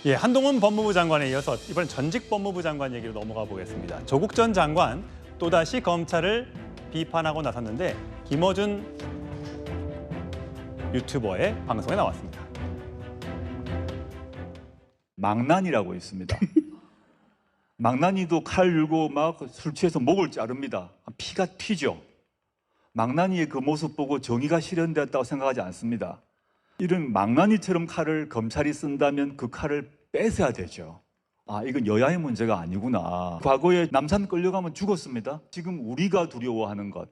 예, 한동훈 법무부 장관에 이어서 이번엔 전직 법무부 장관 얘기로 넘어가 보겠습니다. 조국 전 장관 또다시 검찰을 비판하고 나섰는데 김어준 유튜버의 방송에 나왔습니다. 망나니라고 있습니다. 망나니도 칼 들고 막 술 취해서 목을 자릅니다. 피가 튀죠. 망나니의 그 모습 보고 정의가 실현되었다고 생각하지 않습니다. 이런 망나니처럼 칼을 검찰이 쓴다면 그 칼을 뺏어야 되죠. 아, 이건 여야의 문제가 아니구나. 과거에 남산 끌려가면 죽었습니다. 지금 우리가 두려워하는 것,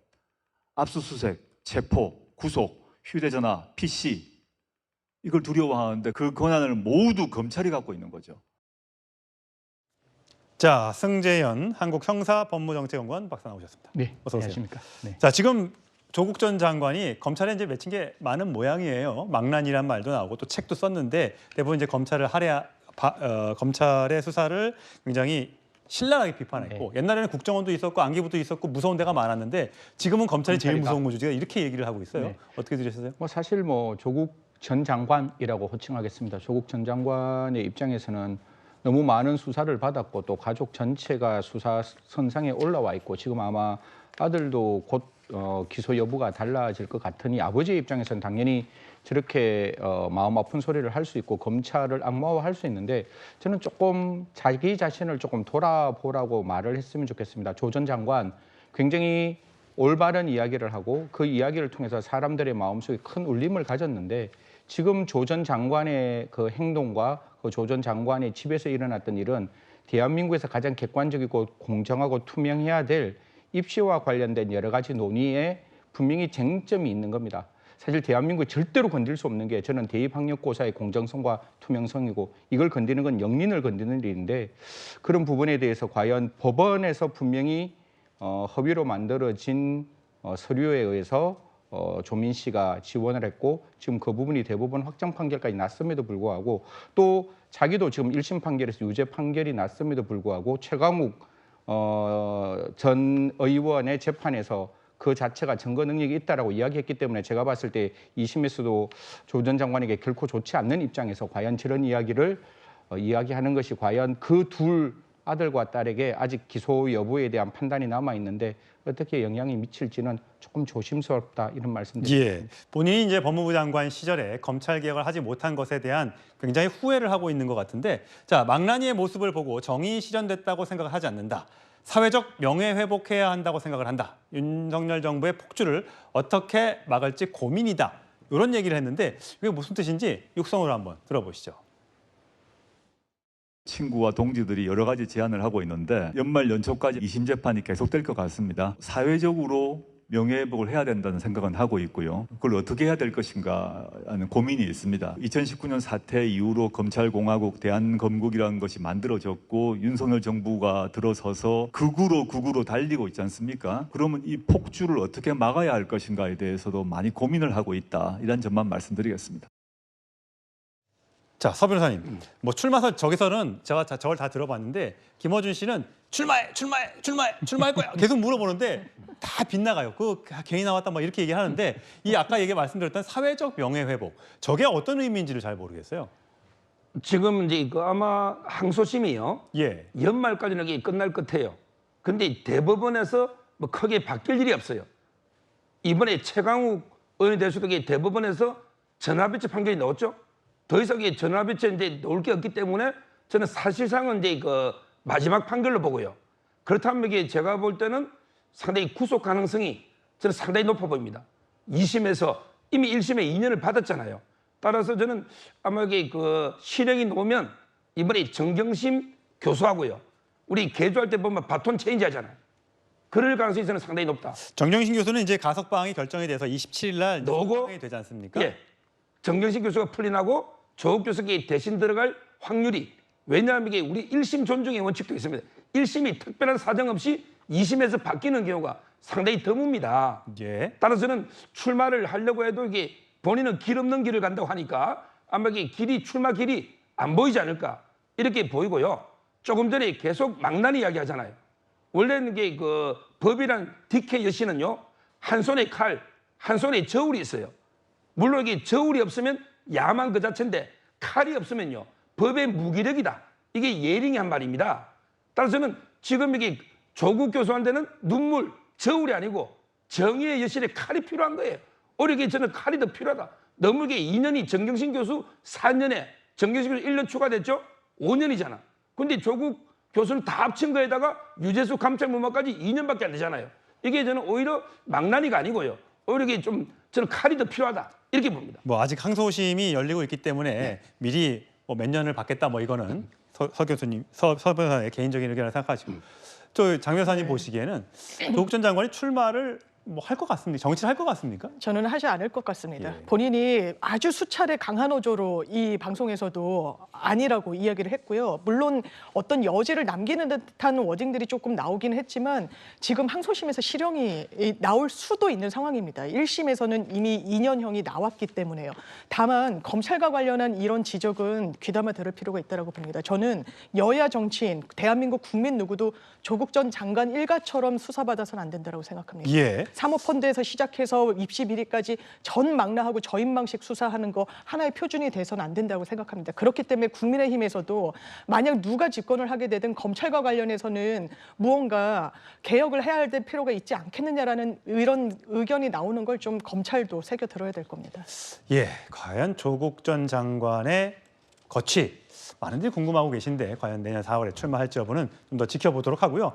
압수수색, 체포, 구속, 휴대전화, PC, 이걸 두려워하는데 그 권한을 모두 검찰이 갖고 있는 거죠. 자, 승재현 한국형사법무정책연구원 박사 나오셨습니다. 네, 어서 오세요. 안녕하십니까. 네. 자, 지금 조국 전 장관이 검찰에 이제 맺힌 게 많은 모양이에요. 망난이란 말도 나오고 또 책도 썼는데 대부분 이제 검찰의 수사를 굉장히 신랄하게 비판했고 네. 옛날에는 국정원도 있었고 안기부도 있었고 무서운 데가 많았는데 지금은 검찰이 제일 무서운 거죠. 제가 이렇게 얘기를 하고 있어요. 네. 어떻게 들으셨어요? 사실 조국 전 장관이라고 호칭하겠습니다. 조국 전 장관의 입장에서는 너무 많은 수사를 받았고 또 가족 전체가 수사 선상에 올라와 있고 지금 아마 아들도 곧 기소 여부가 달라질 것 같으니 아버지의 입장에서는 당연히 저렇게 마음 아픈 소리를 할 수 있고 검찰을 악마화할 수 있는데 저는 조금 자기 자신을 조금 돌아보라고 말을 했으면 좋겠습니다. 조 전 장관 굉장히 올바른 이야기를 하고 그 이야기를 통해서 사람들의 마음속에 큰 울림을 가졌는데 지금 조 전 장관의 그 행동과 그 조 전 장관의 집에서 일어났던 일은 대한민국에서 가장 객관적이고 공정하고 투명해야 될 입시와 관련된 여러 가지 논의에 분명히 쟁점이 있는 겁니다. 사실 대한민국이 절대로 건들 수 없는 게 저는 대입학력고사의 공정성과 투명성이고 이걸 건드리는 건 영린을 건드리는 일인데 그런 부분에 대해서 과연 법원에서 분명히 허위로 만들어진 서류에 의해서 조민 씨가 지원을 했고 지금 그 부분이 대법원 확정 판결까지 났음에도 불구하고 또 자기도 지금 1심 판결에서 유죄 판결이 났음에도 불구하고 최강욱 전 의원의 재판에서 그 자체가 증거 능력이 있다라고 이야기했기 때문에 제가 봤을 때 2심에서도 조 전 장관에게 결코 좋지 않는 입장에서 과연 저런 이야기를 이야기하는 것이 과연 그 둘 아들과 딸에게 아직 기소 여부에 대한 판단이 남아 있는데 어떻게 영향이 미칠지는 조금 조심스럽다 이런 말씀드립니다. 예, 본인이 이제 법무부 장관 시절에 검찰 개혁을 하지 못한 것에 대한 굉장히 후회를 하고 있는 것 같은데, 자, 망나니의 모습을 보고 정의 실현됐다고 생각을 하지 않는다. 사회적 명예 회복해야 한다고 생각을 한다. 윤석열 정부의 폭주를 어떻게 막을지 고민이다. 이런 얘기를 했는데 이게 무슨 뜻인지 육성으로 한번 들어보시죠. 친구와 동지들이 여러 가지 제안을 하고 있는데 연말 연초까지 2심 재판이 계속될 것 같습니다. 사회적으로 명예회복을 해야 된다는 생각은 하고 있고요. 그걸 어떻게 해야 될 것인가 하는 고민이 있습니다. 2019년 사태 이후로 검찰공화국 대한검국이라는 것이 만들어졌고 윤석열 정부가 들어서서 극으로 달리고 있지 않습니까? 그러면 이 폭주를 어떻게 막아야 할 것인가에 대해서도 많이 고민을 하고 있다. 이런 점만 말씀드리겠습니다. 자, 서 변호사님, 뭐 출마설 저기서는 제가 저걸 다 들어봤는데 김어준 씨는 출마할 거야 계속 물어보는데 다 빗나가요. 그 괜히 나왔다 막 이렇게 얘기하는데 이 아까 말씀드렸던 사회적 명예 회복 저게 어떤 의미인지를 잘 모르겠어요. 지금 이제 아마 항소심이요. 예. 연말까지는 이게 끝날 것 같아요. 근데 대법원에서 뭐 크게 바뀔 일이 없어요. 이번에 최강욱 의원이 될 수도 있게 대법원에서 전화배치 판결이 나왔죠. 더 이상 전화배치에 이제 나올 게 없기 때문에 저는 사실상은 이제 그 마지막 판결로 보고요. 그렇다면 이게 제가 볼 때는 상당히 구속 가능성이 저는 상당히 높아 보입니다. 2심에서 이미 1심에 2년을 받았잖아요. 따라서 저는 아마 이게 그 실형이 나오면 이번에 정경심 교수하고요. 우리 개조할 때 보면 바톤 체인지 하잖아요. 그럴 가능성이 저는 상당히 높다. 정경심 교수는 이제 가석 방이 결정이 돼서 27일 날 나오고 되지 않습니까? 예. 정경심 교수가 풀려나고 조국 교수가 대신 들어갈 확률이 왜냐하면 이게 우리 1심 존중의 원칙도 있습니다. 1심이 특별한 사정 없이 2심에서 바뀌는 경우가 상당히 드뭅니다. 예. 따라서 저는 출마를 하려고 해도 이게 본인은 길 없는 길을 간다고 하니까 아마 이게 출마 길이 안 보이지 않을까 이렇게 보이고요. 조금 전에 계속 망나니 이야기 하잖아요. 원래는 이게 그 법이란 디케 여신은요. 한 손에 칼, 한 손에 저울이 있어요. 물론 이게 저울이 없으면 야만 그 자체인데 칼이 없으면요. 법의 무기력이다. 이게 예링이 한 말입니다. 따라서 저는 지금 이게 조국 교수한테는 눈물, 저울이 아니고 정의의 여신의 칼이 필요한 거예요. 오히려 저는 칼이 더 필요하다. 너무 이게 2년이 정경심 교수 4년에 정경심 교수 1년 추가됐죠? 5년이잖아. 근데 조국 교수는 다 합친 거에다가 유재수 감찰무마까지 2년밖에 안 되잖아요. 이게 저는 오히려 망나니가 아니고요. 오히려 이게 좀 저는 칼이 더 필요하다. 이렇게 봅니다. 뭐 아직 항소심이 열리고 있기 때문에 미리 뭐 몇 년을 받겠다 뭐 이거는 서 교수님, 서 변호사의 개인적인 의견을 생각하시고 저 장 변호사님 보시기에는 조국 전 장관이 출마를 뭐 할 것 같습니까? 정치를 할 것 같습니까? 저는 하지 않을 것 같습니다. 예. 본인이 아주 수차례 강한 어조로 이 방송에서도 아니라고 이야기를 했고요. 물론 어떤 여지를 남기는 듯한 워딩들이 조금 나오긴 했지만 지금 항소심에서 실형이 나올 수도 있는 상황입니다. 1심에서는 이미 2년형이 나왔기 때문에요. 다만 검찰과 관련한 이런 지적은 귀담아 들을 필요가 있다고 봅니다. 저는 여야 정치인, 대한민국 국민 누구도 조국 전 장관 일가처럼 수사받아서는 안 된다고 생각합니다. 예. 사모펀드에서 시작해서 입시 비리까지 전 망라하고 저인망식 수사하는 거 하나의 표준이 돼서는 안 된다고 생각합니다. 그렇기 때문에 국민의힘에서도 만약 누가 집권을 하게 되든 검찰과 관련해서는 무언가 개혁을 해야 될 필요가 있지 않겠느냐라는 이런 의견이 나오는 걸 좀 검찰도 새겨 들어야 될 겁니다. 예, 과연 조국 전 장관의 거취 많은들이 궁금하고 계신데 과연 내년 4월에 출마할지 여부는 좀 더 지켜보도록 하고요.